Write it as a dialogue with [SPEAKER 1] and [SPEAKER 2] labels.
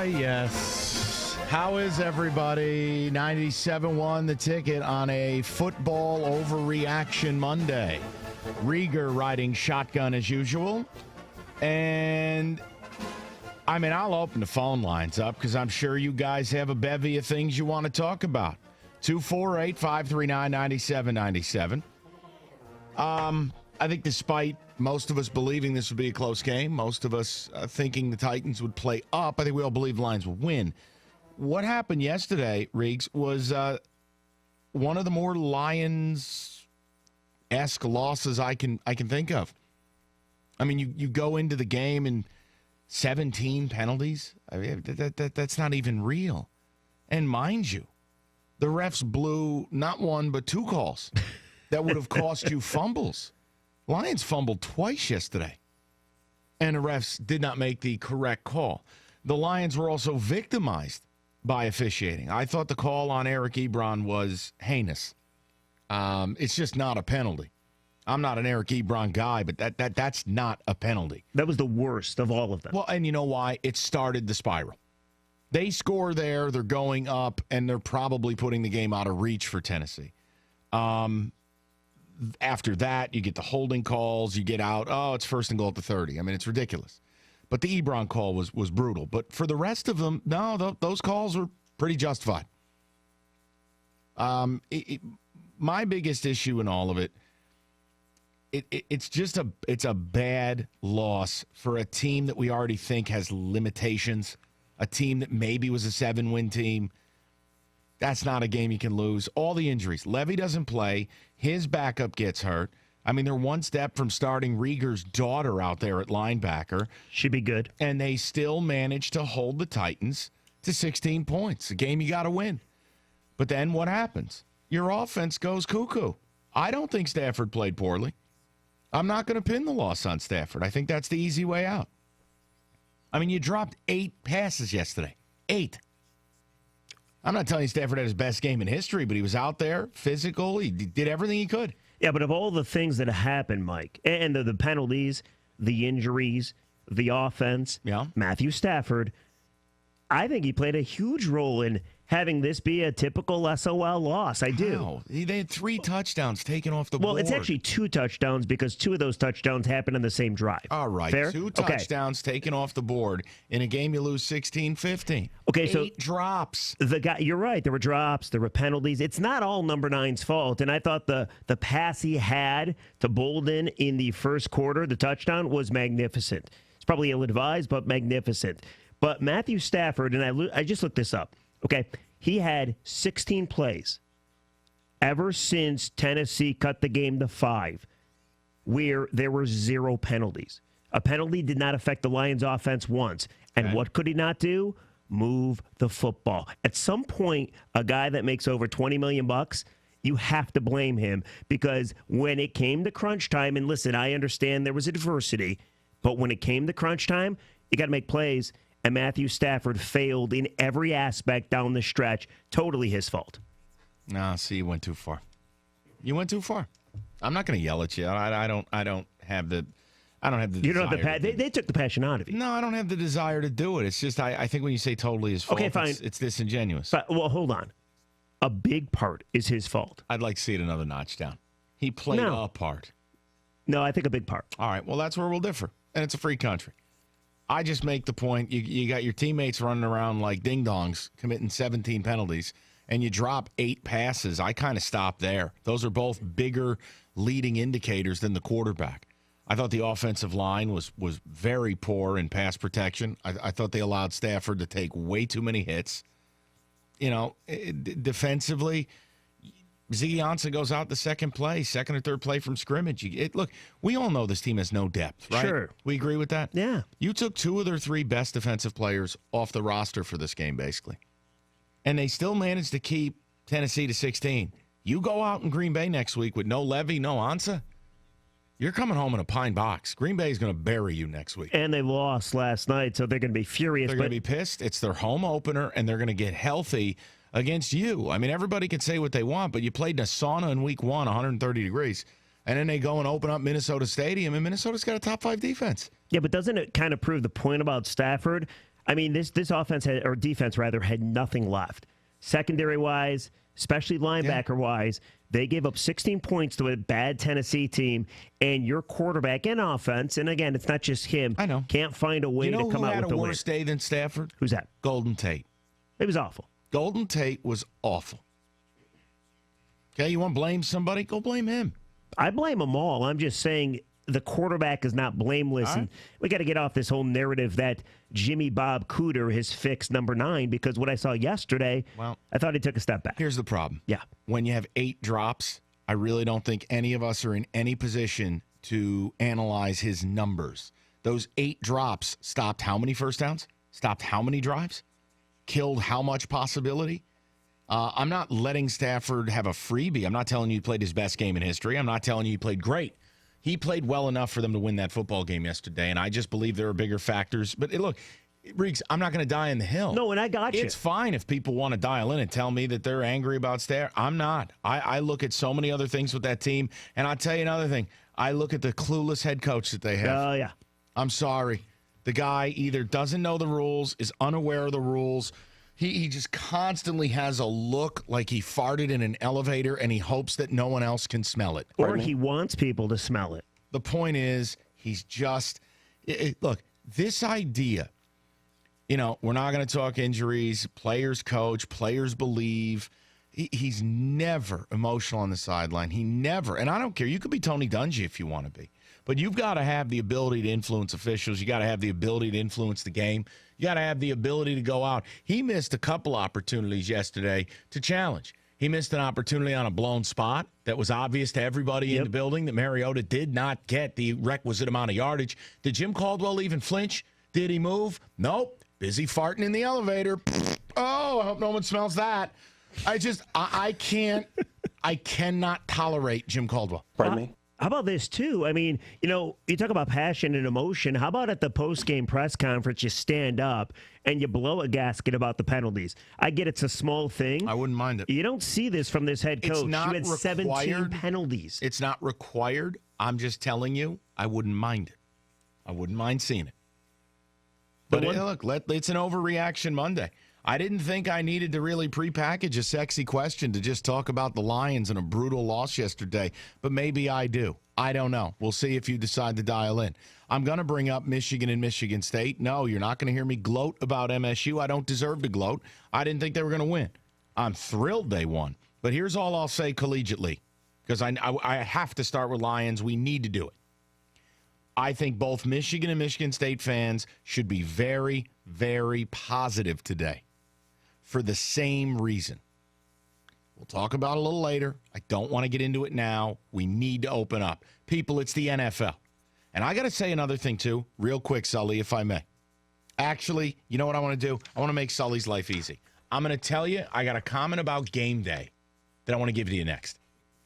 [SPEAKER 1] Yes. How is everybody? 97.1 The Ticket on a football overreaction Monday. Rieger riding shotgun as usual. And, I'll open the phone lines up because I'm sure you guys have a bevy of things you want to talk about. 248-539-9797. I think despite most of us believing this would be a close game, most of us thinking the Titans would play up, I think we all believe the Lions would win. What happened yesterday, Riggs, was one of the more Lions-esque losses I can think of. I mean, you go into the game and 17 penalties. I mean, that's not even real. And mind you, the refs blew not one but two calls that would have cost you fumbles. Lions fumbled twice yesterday, and the refs did not make the correct call. The Lions were also victimized by officiating. I thought the call on Eric Ebron was heinous. It's just not a penalty. I'm not an Eric Ebron guy, but that's not a penalty.
[SPEAKER 2] That was the worst of all of them.
[SPEAKER 1] Well, and you know why? It started the spiral. They score there, they're going up, and they're probably putting the game out of reach for Tennessee. After that, you get the holding calls, you get out, it's first and goal at the 30. I mean, it's ridiculous. But the Ebron call was brutal. But for the rest of them, no, those calls were pretty justified. My biggest issue in all of it, it's a bad loss for a team that we already think has limitations, a team that maybe was a 7-win team. That's not a game you can lose. All the injuries. Levy doesn't play. His backup gets hurt. I mean, they're one step from starting Rieger's daughter out there at linebacker.
[SPEAKER 2] She'd be good.
[SPEAKER 1] And they still managed to hold the Titans to 16 points, a game you got to win. But then what happens? Your offense goes cuckoo. I don't think Stafford played poorly. I'm not going to pin the loss on Stafford. I think that's the easy way out. I mean, you dropped 8 passes yesterday. 8. I'm not telling you Stafford had his best game in history, but he was out there, physical. He did everything he could.
[SPEAKER 2] Yeah, but of all the things that happened, Mike, and the penalties, the injuries, the offense, Matthew Stafford, I think he played a huge role in having this be a typical SOL loss. I do.
[SPEAKER 1] Wow. They had 3 touchdowns taken off the board.
[SPEAKER 2] Well, it's actually 2 touchdowns because 2 of those touchdowns happened in the same drive.
[SPEAKER 1] All right.
[SPEAKER 2] Fair?
[SPEAKER 1] 2 touchdowns taken off the board in a game you lose 16-15.
[SPEAKER 2] Okay,
[SPEAKER 1] 8 drops.
[SPEAKER 2] You're right. There were drops. There were penalties. It's not all number 9's fault. And I thought the pass he had to Bolden in the first quarter, the touchdown, was magnificent. It's probably ill-advised, but magnificent. But Matthew Stafford, and I just looked this up. Okay, he had 16 plays ever since Tennessee cut the game to 5 where there were 0 penalties. A penalty did not affect the Lions offense once. And what could he not do? Move the football. At some point, a guy that makes over $20 million, you have to blame him because when it came to crunch time, and listen, I understand there was adversity, but when it came to crunch time, you got to make plays. And Matthew Stafford failed in every aspect down the stretch. Totally his fault.
[SPEAKER 1] No, see, you went too far. You went too far. I'm not going to yell at you. I don't have the. I don't have the.
[SPEAKER 2] You don't have the
[SPEAKER 1] passion.
[SPEAKER 2] They took the passion out of you.
[SPEAKER 1] No, I don't have the desire to do it. It's just I think when you say totally his fault,
[SPEAKER 2] okay, fine.
[SPEAKER 1] It's disingenuous.
[SPEAKER 2] Well, hold on. A big part is his fault.
[SPEAKER 1] I'd like to see it another notch down. He played a part.
[SPEAKER 2] No, I think a big part.
[SPEAKER 1] All right. Well, that's where we'll differ, and it's a free country. I just make the point, you got your teammates running around like ding-dongs, committing 17 penalties, and you drop 8 passes. I kind of stop there. Those are both bigger leading indicators than the quarterback. I thought the offensive line was very poor in pass protection. I thought they allowed Stafford to take way too many hits. Defensively, Ziggy Ansah goes out the second or third play from scrimmage. Look, we all know this team has no depth, right?
[SPEAKER 2] Sure.
[SPEAKER 1] We agree with that?
[SPEAKER 2] Yeah.
[SPEAKER 1] You took 2 of their 3 best defensive players off the roster for this game, basically. And they still managed to keep Tennessee to 16. You go out in Green Bay next week with no Levy, no Ansah, you're coming home in a pine box. Green Bay is going to bury you next week.
[SPEAKER 2] And they lost last night, so they're going to be furious.
[SPEAKER 1] They're going to be pissed. It's their home opener, and they're going to get healthy against you. I mean, everybody can say what they want, but you played in a sauna in week 1, 130 degrees, and then they go and open up Minnesota Stadium, and Minnesota's got a top 5 defense.
[SPEAKER 2] Yeah, but doesn't it kind of prove the point about Stafford? I mean, this offense or defense rather had nothing left. Secondary wise, especially linebacker wise, they gave up 16 points to a bad Tennessee team, and your quarterback and offense, and again, it's not just him.
[SPEAKER 1] I know.
[SPEAKER 2] Can't find a way to come out with the win.
[SPEAKER 1] You know who had a worse day than Stafford?
[SPEAKER 2] Who's that?
[SPEAKER 1] Golden Tate.
[SPEAKER 2] It was awful.
[SPEAKER 1] Golden Tate was awful. Okay, you want to blame somebody? Go blame him.
[SPEAKER 2] I blame them all. I'm just saying the quarterback is not blameless.
[SPEAKER 1] Right.
[SPEAKER 2] And we got to get off this whole narrative that Jimmy Bob Cooter has fixed number 9, because what I saw yesterday, I thought he took a step back.
[SPEAKER 1] Here's the problem.
[SPEAKER 2] Yeah.
[SPEAKER 1] When you have 8 drops, I really don't think any of us are in any position to analyze his numbers. Those 8 drops stopped how many first downs? Stopped how many drives? Killed how much possibility? I'm not letting Stafford have a freebie. I'm not telling you he played his best game in history. I'm not telling you he played great. He played well enough for them to win that football game yesterday, and I just believe there are bigger factors. But look, Riggs, I'm not going to die in the hill.
[SPEAKER 2] No, and I got you.
[SPEAKER 1] It's fine if people want to dial in and tell me that they're angry about Stafford. I'm not. I look at so many other things with that team, and I'll tell you another thing. I look at the clueless head coach that they have.
[SPEAKER 2] Oh, yeah.
[SPEAKER 1] I'm sorry. The guy either doesn't know the rules, is unaware of the rules. He just constantly has a look like he farted in an elevator, and he hopes that no one else can smell it.
[SPEAKER 2] Or he wants people to smell it.
[SPEAKER 1] The point is, he's just look, this idea, we're not going to talk injuries, players coach, players believe. He's never emotional on the sideline. He never, and I don't care. You could be Tony Dungy if you want to be. But you've got to have the ability to influence officials. You got to have the ability to influence the game. You got to have the ability to go out. He missed a couple opportunities yesterday to challenge. He missed an opportunity on a blown spot that was obvious to everybody in the building that Mariota did not get the requisite amount of yardage. Did Jim Caldwell even flinch? Did he move? Nope. Busy farting in the elevator. Oh, I hope no one smells that. I cannot tolerate Jim Caldwell.
[SPEAKER 3] Pardon me?
[SPEAKER 2] How about this, too? I mean, you talk about passion and emotion. How about at the post-game press conference, you stand up and you blow a gasket about the penalties? I get it's a small thing.
[SPEAKER 1] I wouldn't mind it.
[SPEAKER 2] You don't see this from this head coach.
[SPEAKER 1] It's not
[SPEAKER 2] you had 17 penalties.
[SPEAKER 1] It's not required. I'm just telling you, I wouldn't mind it. I wouldn't mind seeing it. But look, it's an overreaction Monday. I didn't think I needed to really prepackage a sexy question to just talk about the Lions and a brutal loss yesterday, but maybe I do. I don't know. We'll see if you decide to dial in. I'm going to bring up Michigan and Michigan State. No, you're not going to hear me gloat about MSU. I don't deserve to gloat. I didn't think they were going to win. I'm thrilled they won. But here's all I'll say collegiately, because I have to start with Lions. We need to do it. I think both Michigan and Michigan State fans should be very, very positive today for the same reason. We'll talk about it a little later. I don't want to get into it now. We need to open up. People, it's the NFL. And I got to say another thing, too, real quick, Sully, if I may. Actually, you know what I want to do? I want to make Sully's life easy. I'm going to tell you, I got a comment about game day that I want to give to you next.